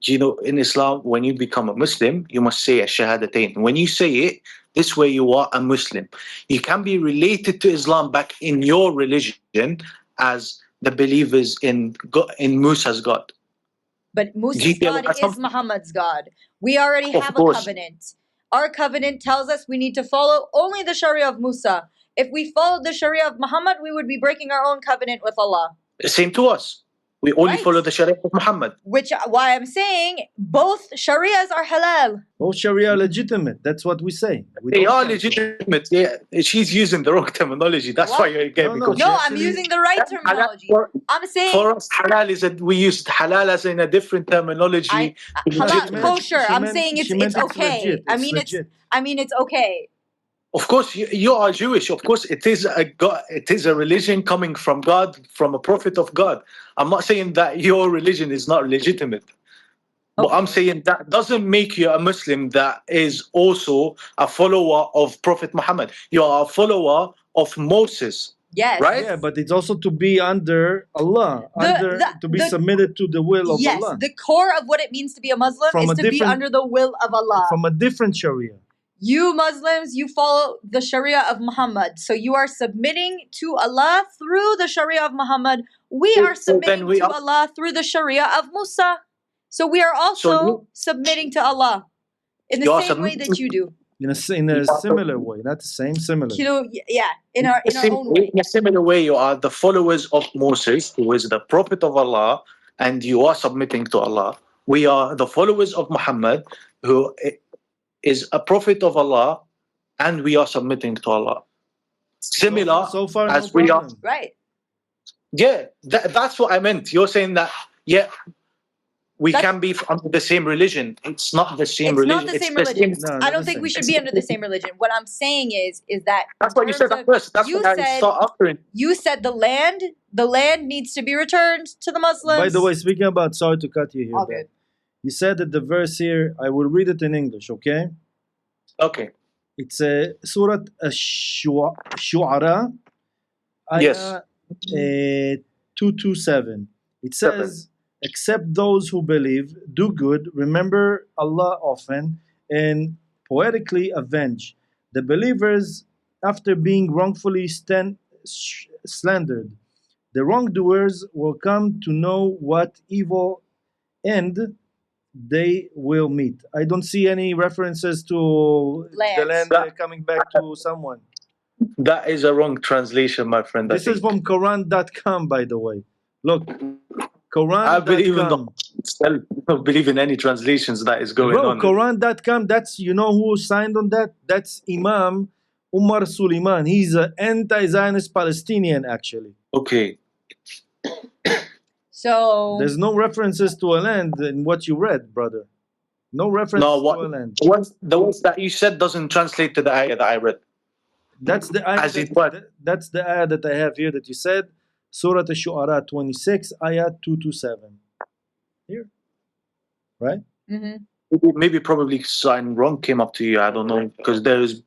Do you know, in Islam, when you become a Muslim, you must say a Shahadatain. When you say it, this way you are a Muslim. You can be related to Islam back in your religion as the believers in Musa's God. But Musa's Do you get God what is I'm- Muhammad's God. We already Of have course. a covenant. Our covenant tells us we need to follow only the Sharia of Musa. If we followed the Sharia of Muhammad, we would be breaking our own covenant with Allah. Same to us. We only Right. follow the Sharia of Muhammad. Which why I'm saying both Sharias are halal. All Sharia legitimate. That's what we say. We They don't are cancel. legitimate. Yeah, she's using the wrong terminology. That's What? why you're getting No, me no, No, She I'm actually- using the right terminology. I'm saying For us, halal is we used halal as in a different terminology. halal, legitimate. kosher. She I'm meant- saying she meant it's okay. legit. I It's mean legit. it's okay. Of course, you are Jewish. Of course, it is a God. It is a religion coming from God, from a prophet of God. I'm not saying that your religion is not legitimate, but I'm saying that doesn't make you a Muslim that is also a follower of Prophet Muhammad. You are a follower of Moses, Yes. right? Yeah, but it's also to be under Allah, to be the- submitted to the will of Yes, Allah the core of what it means to be a Muslim From is a to be different- under the will of Allah. from a different Sharia. You Muslims, you follow the Sharia of Muhammad. So you are submitting to Allah through the Sharia of Muhammad. We So are submitting then we to are- Allah through the Sharia of Musa. So we are also you- submitting to Allah in the You are same way that you do. In a similar way, not the same, similar. You know, yeah, in our own way. In a similar way, you are the followers of Moses, who is the prophet of Allah, and you are submitting to Allah. We are the followers of Muhammad, who is a prophet of Allah, and we are submitting to Allah. Similar So far, as no we are. problem. Right. Yeah, that's what I meant. You're saying that, yeah, we That's- can be under the same religion. It's not the same It's religion. not the same religion. No, I not don't the think same. we should be under the same religion. What I'm saying is that That's in what you said terms at of- first. That's you what I said- start answering. you said the land needs to be returned to the Muslims. By the way, speaking about, sorry to cut you here, All but good. You said that the verse here, I will read it in English, okay? Okay. It's Surah Ash-Shu'ara, Yes. ayah 227. It says, except those who believe, do good, remember Allah often, and poetically avenge the believers after being wrongfully slandered. The wrongdoers will come to know what evil end they will meet. I don't see any references to the Lands. land coming back to someone. That is a wrong translation, my friend. This is from Quran.com, by the way. Look, I believe in the Quran.com. I don't believe in any translations that is going Bro, on. Quran.com, that's, you know who signed on that? That's Imam Umar Suleiman. He's an anti-Zionist Palestinian, actually. Okay. So There's no references to a land in what you read, brother. No reference No, to a land. the ones that you said doesn't translate to the ayah that I read. That's the ayah. As it was. That's the ayah that I have here that you said, Surah Ash-Shu'ara 26, ayah 227. Here, right? mhm. Maybe probably sign wrong came up to you. I don't know, because there's.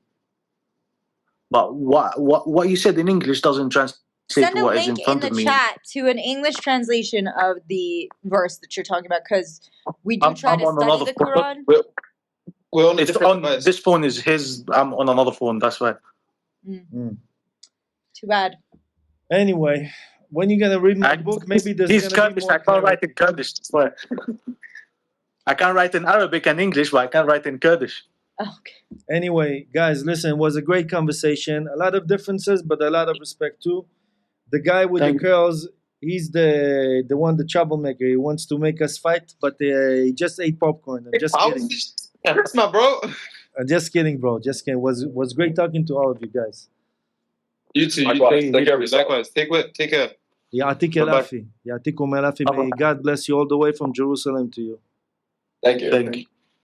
But what you said in English doesn't translate Send to a what is in link in front the of me. chat to an English translation of the verse that you're talking about, because we do try to on study another the phone. Quran. We're on a It's different on device. this phone is his. I'm on another phone. That's why. Too bad. Anyway, when you gonna read my book, maybe there's He's gonna be Kurdish. more I can't write in clarity. Kurdish. That's why. I can write in Arabic and English, but I can't write in Kurdish. Okay. Anyway, guys, listen, it was a great conversation. A lot of differences, but a lot of respect too. The guy with Thank the curls, he's the one, the troublemaker. He wants to make us fight, but he just ate popcorn. I'm just kidding. That's my bro. I'm just kidding, bro. Just kidding. Was great talking to all of you guys. You too. Likewise. You Take care of yourself. Likewise. Take care. Ya'atik Bye-bye. el-afi. Ya'atikum el-afi. May God bless you all the way from Jerusalem to you. Thank you. Thank you.